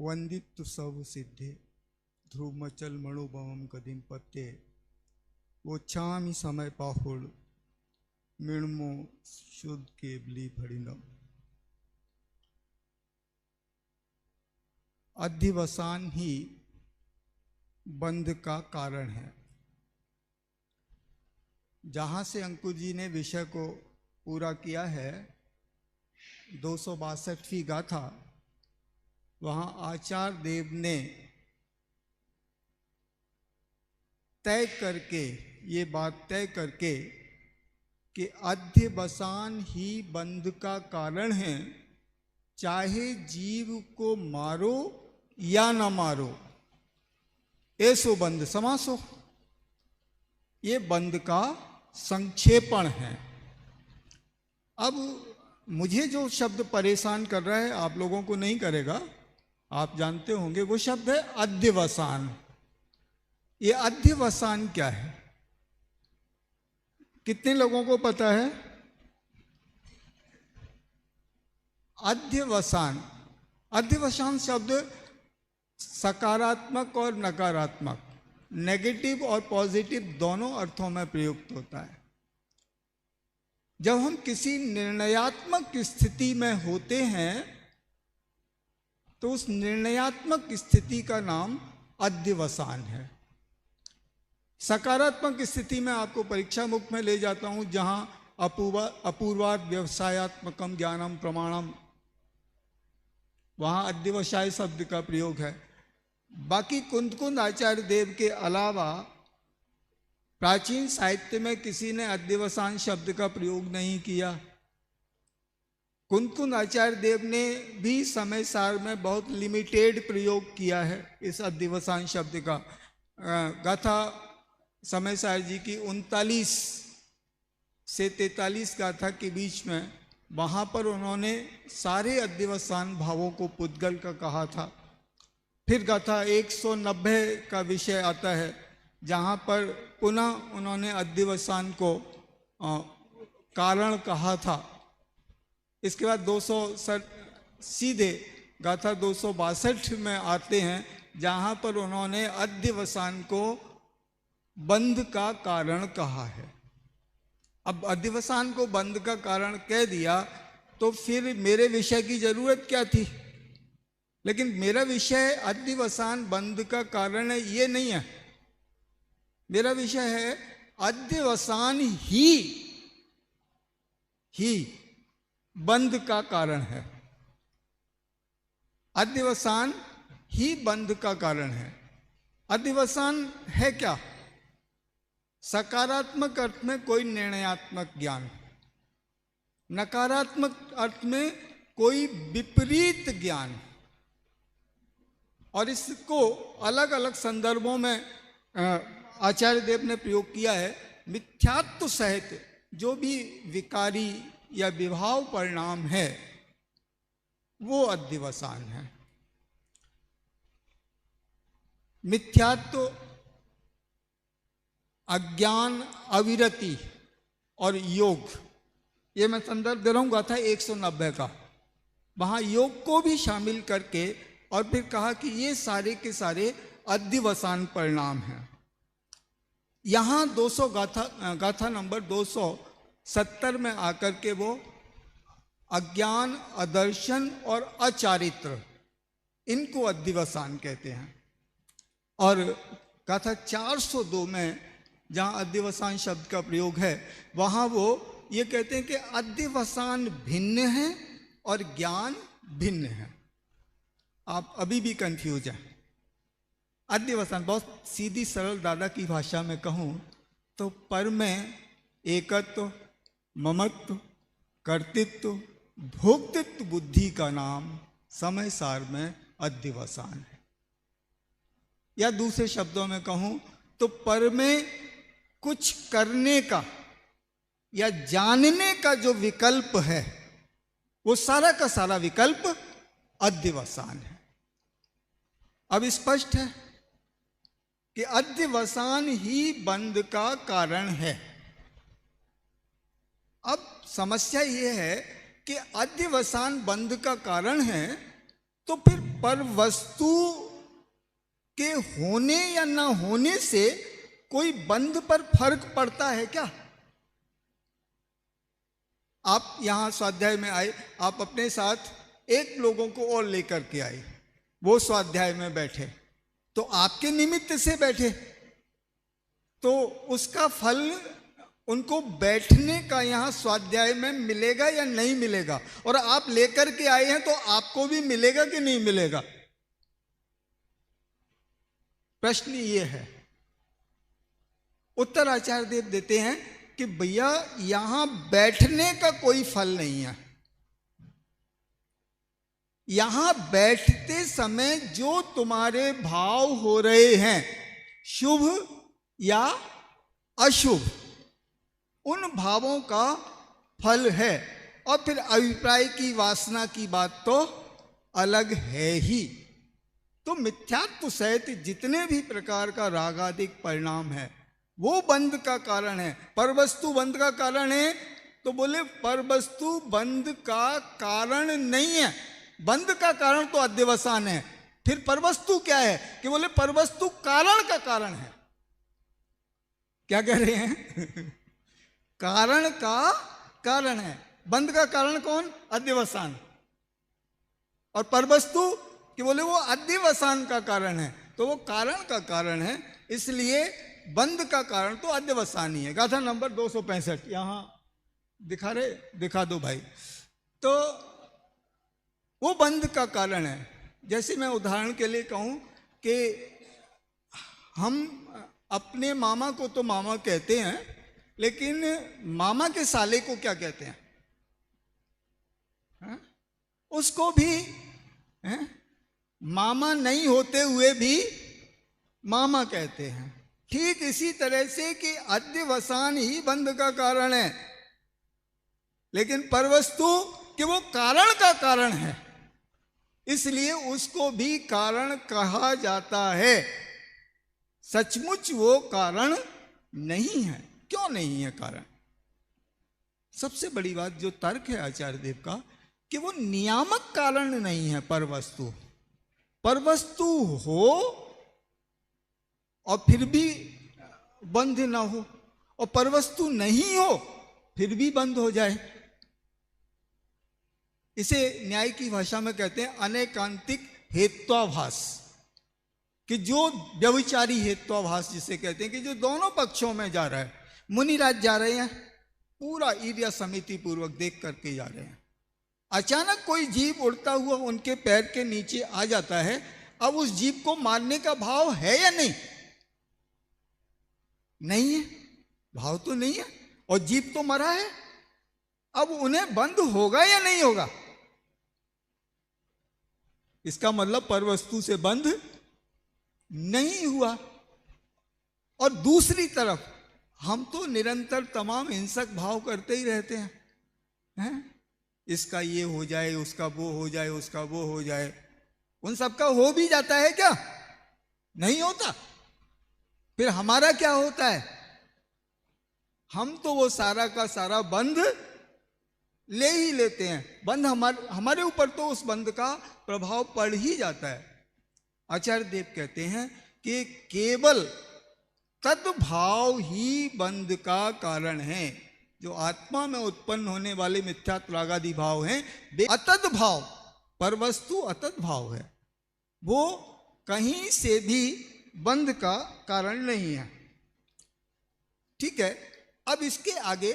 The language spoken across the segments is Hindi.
वंदित सब सिद्धे ध्रुवमचल मणुभवम कदिम पत्ते वो छामी समय पाहुल मिणमो शुद्ध केवली भड़िनम। अध्यवसान ही बंध का कारण है। जहाँ से अंकुर जी ने विषय को पूरा किया है 262वीं गाथा, वहाँ आचार्य देव ने तय करके ये बात तय करके कि अध्यवसान ही बंध का कारण है, चाहे जीव को मारो या ना मारो, ऐसो बंध समासो। ये बंध का संक्षेपण है। अब मुझे जो शब्द परेशान कर रहा है आप लोगों को नहीं करेगा, आप जानते होंगे, वो शब्द है अध्यवसान। ये अध्यवसान क्या है? कितने लोगों को पता है? अध्यवसान, अध्यवसान शब्द सकारात्मक और नकारात्मक, नेगेटिव और पॉजिटिव दोनों अर्थों में प्रयुक्त होता है। जब हम किसी निर्णयात्मक स्थिति में होते हैं तो उस निर्णयात्मक स्थिति का नाम अध्यवसान है। सकारात्मक स्थिति में आपको परीक्षा मुख में ले जाता हूं, जहां अपूर्वाद व्यवसायत्मकम ज्ञानम प्रमाणम, वहां अध्यवसाय शब्द का प्रयोग है। बाकी कुंद आचार्य देव के अलावा प्राचीन साहित्य में किसी ने अध्यवसान शब्द का प्रयोग नहीं किया। कुंद आचार्य देव ने भी समय सार में बहुत लिमिटेड प्रयोग किया है इस अध्यवसान शब्द का। गाथा समय सार जी की 39 से 43 गाथा के बीच में, वहाँ पर उन्होंने सारे अध्यवसान भावों को पुद्गल का कहा था। फिर गाथा 190 का विषय आता है, जहाँ पर पुनः उन्होंने अध्यवसान को कारण कहा था। इसके बाद 200 सीधे गाथा 262 में आते हैं, जहाँ पर उन्होंने अध्यवसान को बंध का कारण कहा है। अब अध्यवसान को बंध का कारण कह दिया तो फिर मेरे विषय की जरूरत क्या थी? लेकिन मेरा विषय अध्यवसान बंध का कारण है ये नहीं है। मेरा विषय है अध्यवसान ही बंध का कारण है। अध्यवसान ही बंध का कारण है। अध्यवसान है क्या? सकारात्मक अर्थ में कोई निर्णयात्मक ज्ञान, नकारात्मक अर्थ में कोई विपरीत ज्ञान। और इसको अलग अलग संदर्भों में आचार्य देव ने प्रयोग किया है। मिथ्यात्व सहित जो भी विकारी या विभाव परिणाम है वो अध्यवसान है। मिथ्यात्व, अज्ञान, अविरति और योग, ये मैं संदर्भ दे रहा हूँ गाथा 190 का। वहाँ योग को भी शामिल करके और फिर कहा कि ये सारे के सारे अध्यवसान परिणाम हैं। यहाँ 200 गाथा नंबर 270 में आकर के वो अज्ञान, अदर्शन और अचारित्र, इनको अध्यवसान कहते हैं। और गाथा 402 में जहाँ अध्यवसान शब्द का प्रयोग है, वहाँ वो ये कहते हैं कि अध्यवसान भिन्न है और ज्ञान भिन्न है। आप अभी भी कंफ्यूज हैं। अध्यवसान, बहुत सीधी सरल दादा की भाषा में कहूँ तो पर में एकत्व, ममत्व, कर्तृत्व, भोक्तृत्व बुद्धि का नाम समय सार में अध्यवसान है। या दूसरे शब्दों में कहूँ तो पर में कुछ करने का या जानने का जो विकल्प है, वो सारा का सारा विकल्प अध्यवसान है। अब स्पष्ट है कि अध्यवसान ही बंध का कारण है। अब समस्या यह है कि अध्यवसान बंध का कारण है तो फिर पर वस्तु के होने या ना होने से कोई बंध पर फर्क पड़ता है क्या? आप यहां स्वाध्याय में आए, आप अपने साथ एक लोगों को और लेकर के आए, वो स्वाध्याय में बैठे, तो आपके निमित्त से बैठे, तो उसका फल उनको बैठने का यहां स्वाध्याय में मिलेगा या नहीं मिलेगा? और आप लेकर के आए हैं तो आपको भी मिलेगा कि नहीं मिलेगा? प्रश्न ये है। उत्तर आचार्य देव देते हैं कि भैया यहां बैठने का कोई फल नहीं है। यहां बैठते समय जो तुम्हारे भाव हो रहे हैं, शुभ या अशुभ, उन भावों का फल है। और फिर अभिप्राय की वासना की बात तो अलग है ही। तो मिथ्यात्व सहित जितने भी प्रकार का रागादिक परिणाम है वो बंध का कारण है। परवस्तु बंध का कारण है तो बोले परवस्तु बंध का कारण नहीं है, बंध का कारण तो अध्यवसान है। फिर परवस्तु क्या है कि बोले परवस्तु कारण का कारण है। क्या कह रहे हैं? कारण का कारण है। बंध का कारण कौन? अध्यवसान। और परवस्तु कि बोले वो अध्यवसान का कारण है, तो वो कारण का कारण है, इसलिए बंध का कारण तो अध्यवसान ही है। गाथा नंबर 265 यहां दिखा रहे, दिखा दो भाई। तो वो बंध का कारण है। जैसे मैं उदाहरण के लिए कहूं कि हम अपने मामा को तो मामा कहते हैं, लेकिन मामा के साले को क्या कहते हैं? हा? उसको भी मामा नहीं होते हुए भी मामा कहते हैं। ठीक इसी तरह से कि अध्यवसान ही बंध का कारण है, लेकिन परवस्तु कि वो कारण का कारण है, इसलिए उसको भी कारण कहा जाता है। सचमुच वो कारण नहीं है। क्यों नहीं है कारण? सबसे बड़ी बात जो तर्क है आचार्य देव का कि वो नियामक कारण नहीं है। परवस्तु परवस्तु हो और फिर भी बंध ना हो, और परवस्तु नहीं हो फिर भी बंद हो जाए। इसे न्याय की भाषा में कहते हैं अनेकांतिक हेत्वाभास, कि जो व्यभिचारी हेत्वाभास जिसे कहते हैं कि जो दोनों पक्षों में जा रहा है। मुनिराज जा रहे हैं, पूरा ईर्ष्या समिति पूर्वक देख करके जा रहे हैं, अचानक कोई जीव उड़ता हुआ उनके पैर के नीचे आ जाता है। अब उस जीव को मारने का भाव है या नहीं? नहीं है, भाव तो नहीं है, और जीव तो मरा है। अब उन्हें बंद होगा या नहीं होगा? इसका मतलब परवस्तु से बंध नहीं हुआ। और दूसरी तरफ हम तो निरंतर तमाम हिंसक भाव करते ही रहते हैं, इसका ये हो जाए, उसका वो हो जाए, उसका वो हो जाए। उन सबका हो भी जाता है क्या? नहीं होता। फिर हमारा क्या होता है? हम तो वो सारा का सारा बंध ले ही लेते हैं। बंध हमारे ऊपर तो उस बंध का प्रभाव पड़ ही जाता है। आचार्य देव कहते हैं कि केवल तद्भाव ही बंध का कारण है। जो आत्मा में उत्पन्न होने वाले मिथ्यात्व रागादि भाव हैं, वे अतद भाव, परवस्तु अतद भाव है, वो कहीं से भी बंध का कारण नहीं है। ठीक है। अब इसके आगे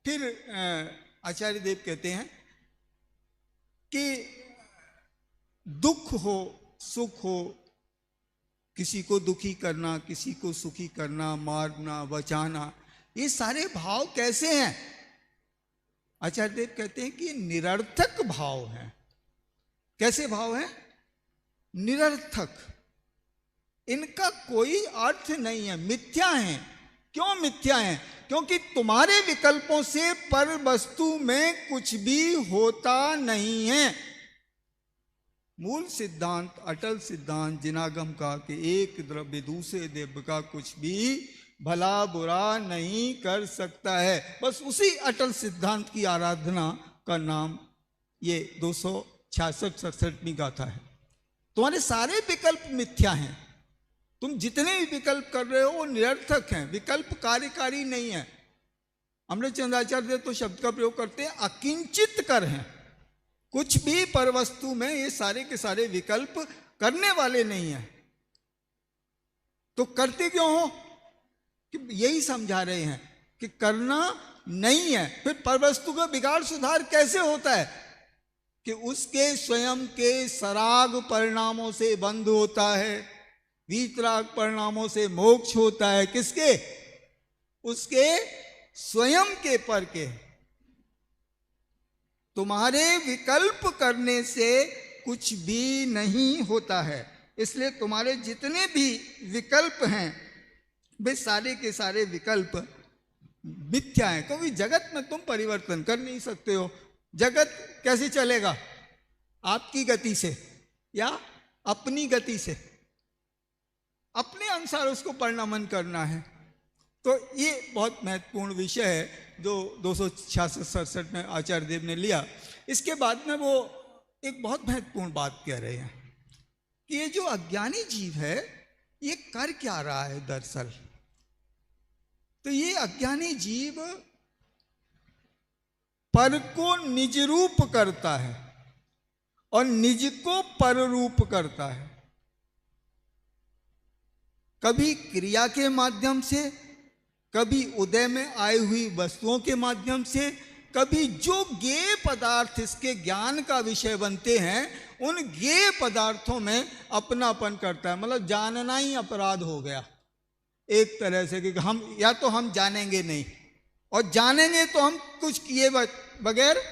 फिर आचार्य देव कहते हैं कि दुख हो, सुख हो, किसी को दुखी करना, किसी को सुखी करना, मारना, बचाना, ये सारे भाव कैसे हैं? आचार्य देव कहते हैं कि निरर्थक भाव हैं। कैसे भाव हैं? निरर्थक, इनका कोई अर्थ नहीं है, मिथ्या हैं। क्यों मिथ्या हैं? क्योंकि तुम्हारे विकल्पों से पर वस्तु में कुछ भी होता नहीं है। मूल सिद्धांत, अटल सिद्धांत जिनागम का कि एक द्रव्य दूसरे द्रव्य का कुछ भी भला बुरा नहीं कर सकता है, बस उसी अटल सिद्धांत की आराधना का नाम ये 66-67वीं गाथा है। तुम्हारे सारे विकल्प मिथ्या हैं। तुम जितने भी विकल्प कर रहे हो वो निरर्थक हैं, विकल्प कार्यकारी नहीं है। अमृतचंद्राचार्य तो शब्द का प्रयोग करते हैं अकिंचित कर हैं। कुछ भी पर वस्तु में ये सारे के सारे विकल्प करने वाले नहीं हैं। तो करते क्यों हो? कि यही समझा रहे हैं कि करना नहीं है। फिर पर वस्तु का बिगाड़ सुधार कैसे होता है? कि उसके स्वयं के सराग परिणामों से बंध होता है, वीतराग परिणामों से मोक्ष होता है। किसके? उसके स्वयं के पर के। तुम्हारे विकल्प करने से कुछ भी नहीं होता है। इसलिए तुम्हारे जितने भी विकल्प हैं वे सारे के सारे विकल्प मिथ्या हैं। क्योंकि जगत में तुम परिवर्तन कर नहीं सकते हो। जगत कैसे चलेगा? आपकी गति से या अपनी गति से, अपने अनुसार उसको परिणमन करना है। तो ये बहुत महत्वपूर्ण विषय है जो 266-67 में आचार्य देव ने लिया। इसके बाद में वो एक बहुत महत्वपूर्ण बात कह रहे हैं कि ये जो अज्ञानी जीव है ये कर क्या रहा है दरअसल। तो ये अज्ञानी जीव पर को निज रूप करता है और निज को पर रूप करता है। कभी क्रिया के माध्यम से, कभी उदय में आई हुई वस्तुओं के माध्यम से, कभी जो ज्ञेय पदार्थ इसके ज्ञान का विषय बनते हैं उन ज्ञेय पदार्थों में अपनापन करता है। मतलब जानना ही अपराध हो गया एक तरह से कि हम या तो हम जानेंगे नहीं, और जानेंगे तो हम कुछ किए बगैर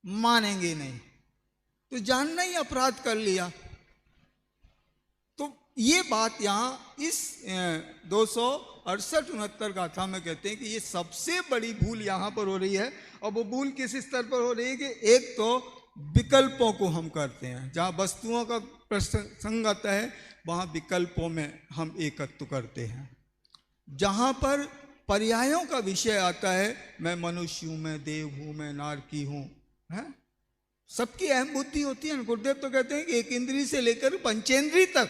मानेंगे नहीं। तो जानना ही अपराध कर लिया। तो ये बात यहाँ इस 268-69 गाथा में कहते हैं कि ये सबसे बड़ी भूल यहाँ पर हो रही है। और वो भूल किस स्तर पर हो रही है कि एक तो विकल्पों को हम करते हैं, जहाँ वस्तुओं का प्रसंग आता है वहाँ विकल्पों में हम एकत्व करते हैं। जहाँ पर पर्यायों का विषय आता है, मैं मनुष्य हूँ, मैं देव हूँ, मैं नारकी हूँ, है सबकी अहम बुद्धि होती है। गुरुदेव तो कहते हैं कि एक इंद्री से लेकर पंचेंद्री तक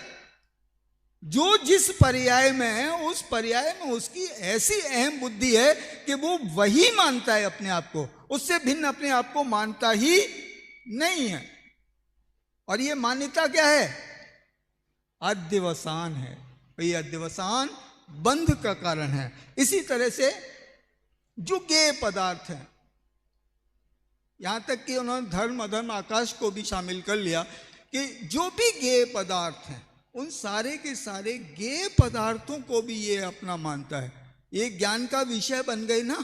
जो जिस पर्याय में है उस पर्याय में उसकी ऐसी अहम बुद्धि है कि वो वही मानता है अपने आप को, उससे भिन्न अपने आप को मानता ही नहीं है। और ये मान्यता क्या है? अध्यवसान है। ये अध्यवसान बंध का कारण है। इसी तरह से जो ज्ञेय पदार्थ हैं, यहां तक कि उन्होंने धर्म अधर्म आकाश को भी शामिल कर लिया कि जो भी ज्ञेय पदार्थ हैं उन सारे के सारे ज्ञेय पदार्थों को भी ये अपना मानता है। ये ज्ञान का विषय बन गई ना।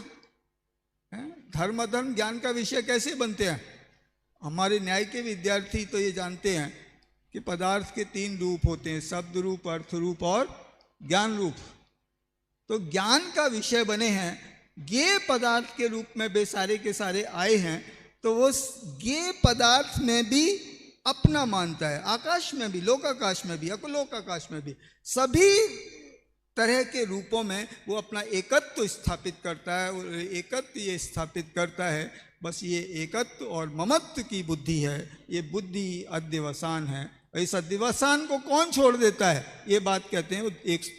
धर्म अधर्म ज्ञान का विषय कैसे बनते हैं? हमारे न्याय के विद्यार्थी तो ये जानते हैं कि पदार्थ के 3 रूप होते हैं, शब्द रूप, अर्थ रूप और ज्ञान रूप। तो ज्ञान का विषय बने हैं, ज्ञेय पदार्थ के रूप में वे सारे के सारे आए हैं। तो वो ज्ञेय पदार्थ में भी अपना मानता है। आकाश में भी, लोकाकाश में भी, अलोकाकाश में भी, सभी तरह के रूपों में वो अपना एकत्व स्थापित करता है। और एकत्व ये स्थापित करता है, बस ये एकत्व और ममत्व की बुद्धि है। ये बुद्धि अध्यवसान है। और इस अध्यवसान को कौन छोड़ देता है? ये बात कहते हैं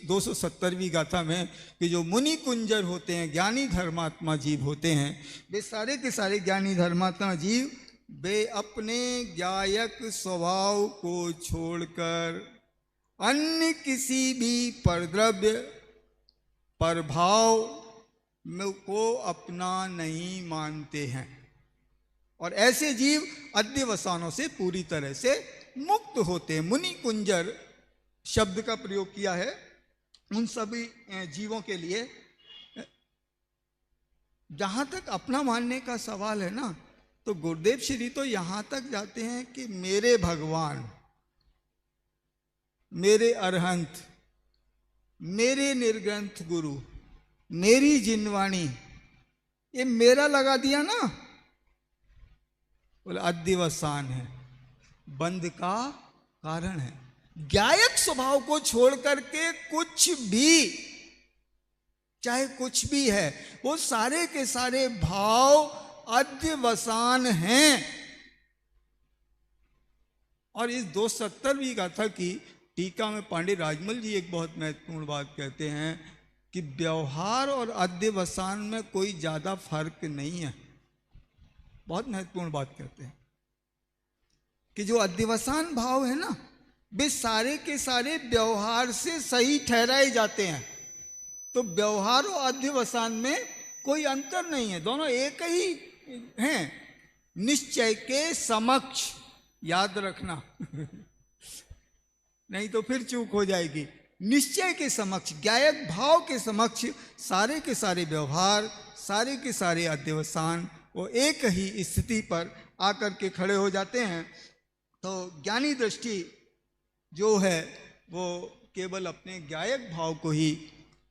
270वीं गाथा में कि जो मुनि कुंजर होते हैं, ज्ञानी धर्मात्मा जीव होते हैं, वे सारे के सारे ज्ञानी धर्मात्मा जीव वे अपने ज्ञायक स्वभाव को छोड़कर अन्य किसी भी परद्रव्य प्रभाव को अपना नहीं मानते हैं। और ऐसे जीव अध्यवसानों से पूरी तरह से मुक्त होते हैं। मुनि कुंजर शब्द का प्रयोग किया है उन सभी जीवों के लिए। जहां तक अपना मानने का सवाल है ना, तो गुरुदेव श्री तो यहां तक जाते हैं कि मेरे भगवान, मेरे अरहंत, मेरे निर्ग्रंथ गुरु, मेरी जिनवाणी, ये मेरा लगा दिया ना, बोले अध्यवसान है, बंध का कारण है। ज्ञायक स्वभाव को छोड़ करके कुछ भी, चाहे कुछ भी है, वो सारे के सारे भाव अध्यवसान हैं। और इस 270वीं गाथा की टीका में पांडे राजमल जी एक बहुत महत्वपूर्ण बात कहते हैं कि व्यवहार और अध्यवसान में कोई ज़्यादा फर्क नहीं है। बहुत महत्वपूर्ण बात कहते हैं कि जो अध्यवसान भाव है ना, वे सारे के सारे व्यवहार से सही ठहराए जाते हैं। तो व्यवहार और अध्यवसान में कोई अंतर नहीं है, दोनों एक ही हैं। निश्चय के समक्ष, याद रखना नहीं तो फिर चूक हो जाएगी। निश्चय के समक्ष, ज्ञायक भाव के समक्ष सारे के सारे व्यवहार, सारे के सारे अध्यवसान वो एक ही स्थिति पर आकर के खड़े हो जाते हैं। तो ज्ञानी दृष्टि जो है वो केवल अपने ज्ञायक भाव को ही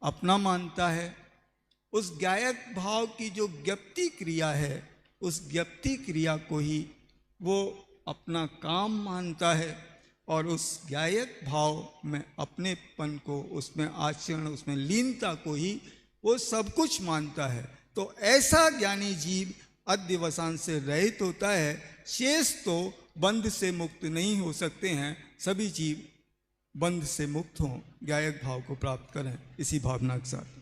अपना मानता है। उस ज्ञायक भाव की जो ज्ञप्ति क्रिया है, उस ज्ञप्ति क्रिया को ही वो अपना काम मानता है और उस ज्ञायक भाव में अपनेपन को, उसमें आचरण, उसमें लीनता को ही वो सब कुछ मानता है। तो ऐसा ज्ञानी जीव अध्यवसान से रहित होता है। शेष तो बंध से मुक्त नहीं हो सकते हैं, सभी जीव बंध से मुक्त हों, ज्ञायक भाव को प्राप्त करें, इसी भावना के साथ।